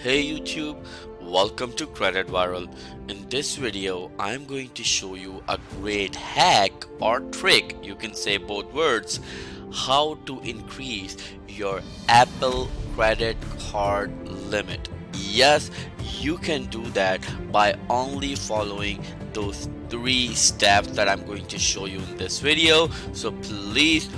Hey YouTube, welcome to Credit Viral. In this video, I'm going to show you a great hack or trick, you can say both words, how to increase your Apple credit card limit. Yes, you can do that by only following those 3 steps that I'm going to show you in this video. So please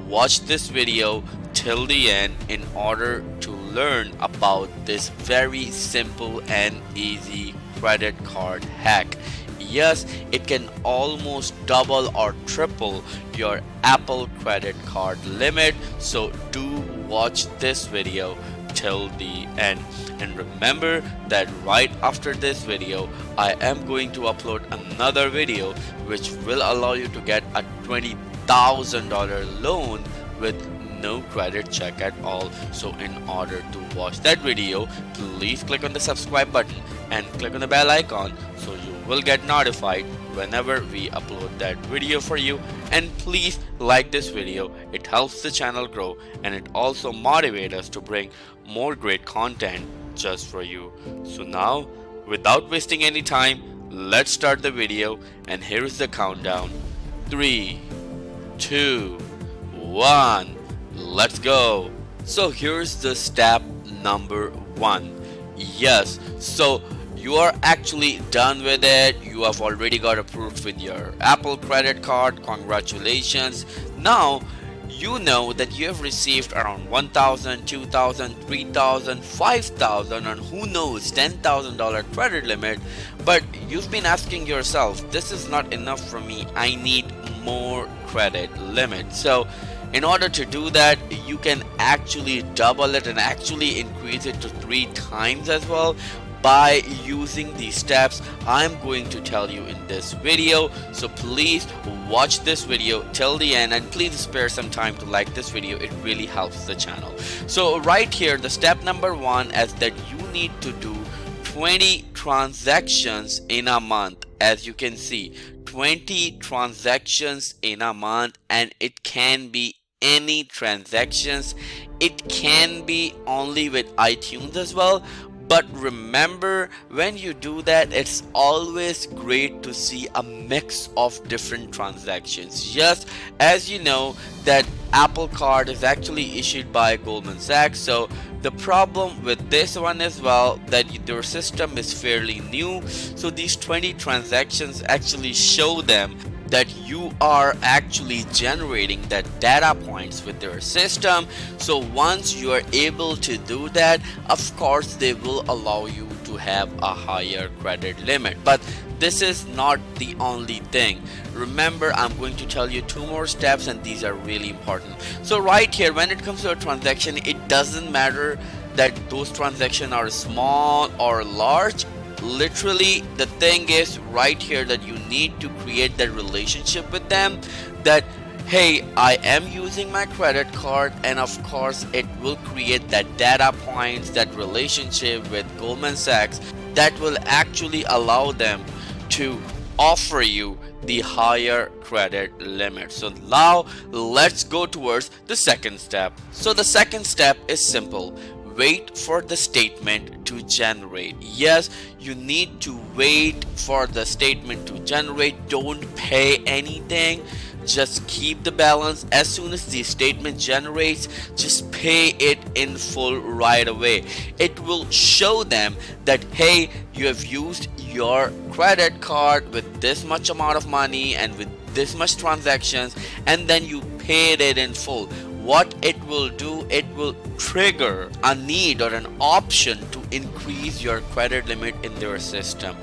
watch this video till the end in order to learn about this very simple and easy credit card hack. Yes, it can almost double or triple your Apple credit card limit, so do watch this video till the end. And remember that right after this video I am going to upload another video which will allow you to get a $20,000 loan with no credit check at all. So in order to watch that video, please click on the subscribe button and click on the bell icon so you will get notified whenever we upload that video for you. And please like this video, it helps the channel grow and it also motivates us to bring more great content just for you. So now, without wasting any time, let's start the video, and here's the countdown. 3, 2, 1, let's go. So here's the step number 1. Yes, so you are actually done with it. You have already got approved with your Apple credit card. Congratulations. Now you know that you have received around $1,000, $2,000, $3,000, $5,000, and who knows, $10,000 credit limit. But you've been asking yourself, this is not enough for me, I need more credit limit. So in order to do that, you can actually double it and actually increase it to 3 times as well by using these steps I'm going to tell you in this video. So please watch this video till the end, and please spare some time to like this video, it really helps the channel. So right here, the step number 1 is that you need to do 20 transactions in a month. As you can see, 20 transactions in a month, and it can be any transactions. It can be only with iTunes as well. But remember, when you do that, it's always great to see a mix of different transactions. Yes, as you know that Apple Card is actually issued by Goldman Sachs. So the problem with this one as well, that their system is fairly new. So these 20 transactions actually show them that you are actually generating that data points with their system. So once you are able to do that, of course they will allow you to have a higher credit limit. But this is not the only thing. Remember, I'm going to tell you 2 more steps, and these are really important. So right here, when it comes to a transaction, it doesn't matter that those transactions are small or large. Literally, the thing is right here that you need to create that relationship with them, that hey, I am using my credit card, and of course it will create that data points, that relationship with Goldman Sachs that will actually allow them to offer you the higher credit limit. So now let's go towards the second step. So the second step is simple. Wait for the statement to generate. Yes, you need to wait for the statement to generate. Don't pay anything, just keep the balance. As soon as the statement generates, just pay it in full right away. It will show them that hey, you have used your credit card with this much amount of money and with this much transactions, and then you paid it in full. What it will do, it will trigger a need or an option to increase your credit limit in their system.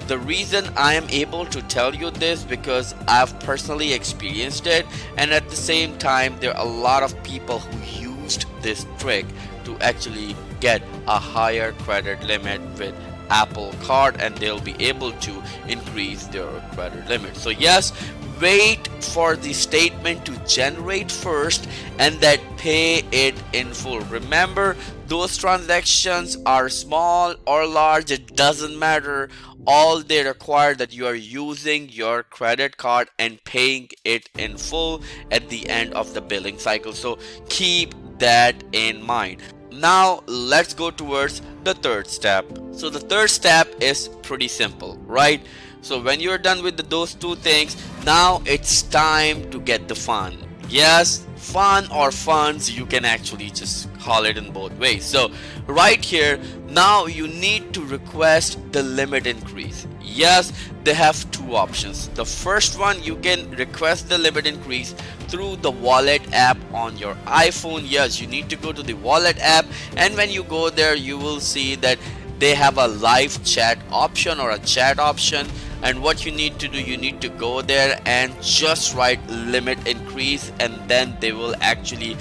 The reason I am able to tell you this because I've personally experienced it, and at the same time there are a lot of people who used this trick to actually get a higher credit limit with Apple Card, and they'll be able to increase their credit limit. So yes, wait for the statement to generate first and then pay it in full. Remember, those transactions are small or large, it doesn't matter. All they require that you are using your credit card and paying it in full at the end of the billing cycle. So keep that in mind. Now let's go towards the third step. So the third step is pretty simple, right? So when you're done with those two things, now it's time to get the fun. Yes, fun or funds, you can actually just call it in both ways. So right here, now you need to request the limit increase. Yes, they have two options. The first one, you can request the limit increase through the wallet app on your iPhone. Yes, you need to go to the wallet app, and when you go there, you will see that they have a live chat option or a chat option. And what you need to do, you need to go there and just write limit increase, and then they will actually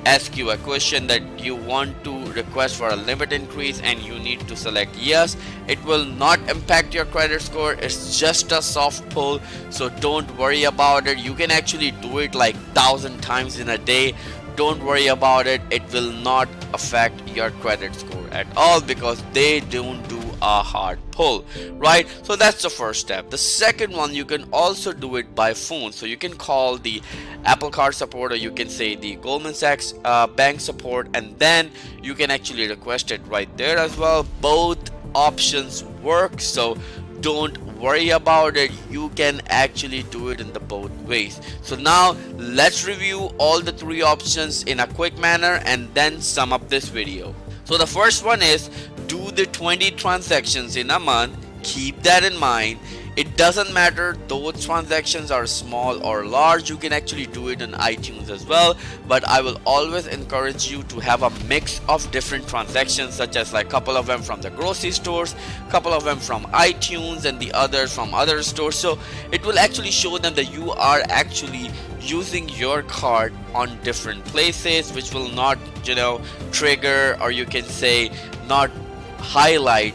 ask you a question that you want to request for a limit increase, and you need to select yes. It will not impact your credit score, it's just a soft pull, so don't worry about it. You can actually do it like 1,000 times in a day. Don't worry about it, it will not affect your credit score at all because they don't do a hard pull, right? So that's the first step. The second one, you can also do it by phone. So you can call the Apple Card support, or you can say the Goldman Sachs bank support, and then you can actually request it right there as well. Both options work, so don't worry about it. You can actually do it in the both ways. So now let's review all the three options in a quick manner and then sum up this video. So the first one is do the 20 transactions in a month. Keep that in mind. It doesn't matter those transactions are small or large, you can actually do it in iTunes as well, but I will always encourage you to have a mix of different transactions, such as like couple of them from the grocery stores, couple of them from iTunes, and the others from other stores. So it will actually show them that you are actually using your card on different places, which will not, you know, trigger, or you can say not highlight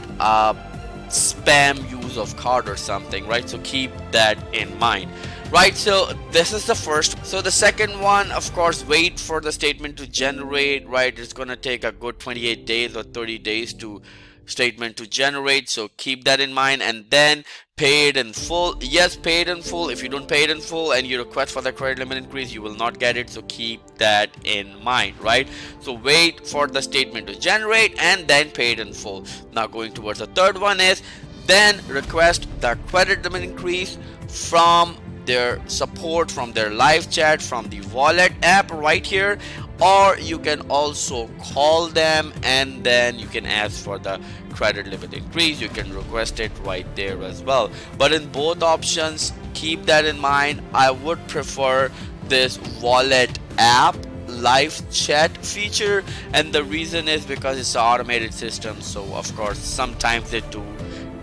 spam use of card or something, right? So keep that in mind, right? So this is the first. So the second one, of course, wait for the statement to generate, right? It's gonna take a good 28 days or 30 days to statement to generate, so keep that in mind. And then pay it in full. Yes, pay it in full. If you don't pay it in full and you request for the credit limit increase, you will not get it, so keep that in mind, right? So wait for the statement to generate and then pay it in full. Now going towards the third one is then request the credit limit increase from their support, from their live chat, from the wallet app right here, or you can also call them and then you can ask for the credit limit increase. You can request it right there as well. But in both options, keep that in mind. I would prefer this wallet app live chat feature, and the reason is because it's an automated system. So of course sometimes they do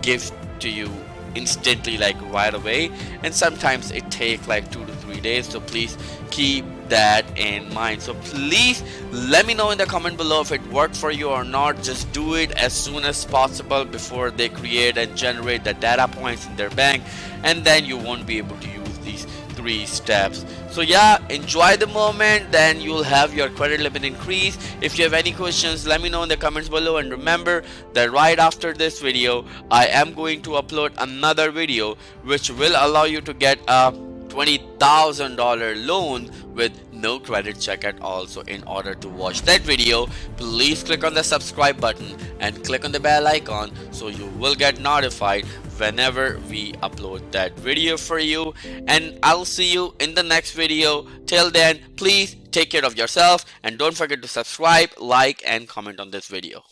give to you instantly, like right away, and sometimes it takes like 2 to 3 days. So please keep that in mind. So please let me know in the comment below if it worked for you or not. Just do it as soon as possible before they create and generate the data points in their bank, and then you won't be able to use these 3 steps. So yeah, enjoy the moment, then you'll have your credit limit increase. If you have any questions, let me know in the comments below, and remember that right after this video I am going to upload another video which will allow you to get a $20,000 loan with no credit check at all. So in order to watch that video, please click on the subscribe button and click on the bell icon, so you will get notified whenever we upload that video for you. And I'll see you in the next video. Till then, please take care of yourself and don't forget to subscribe, like, and comment on this video.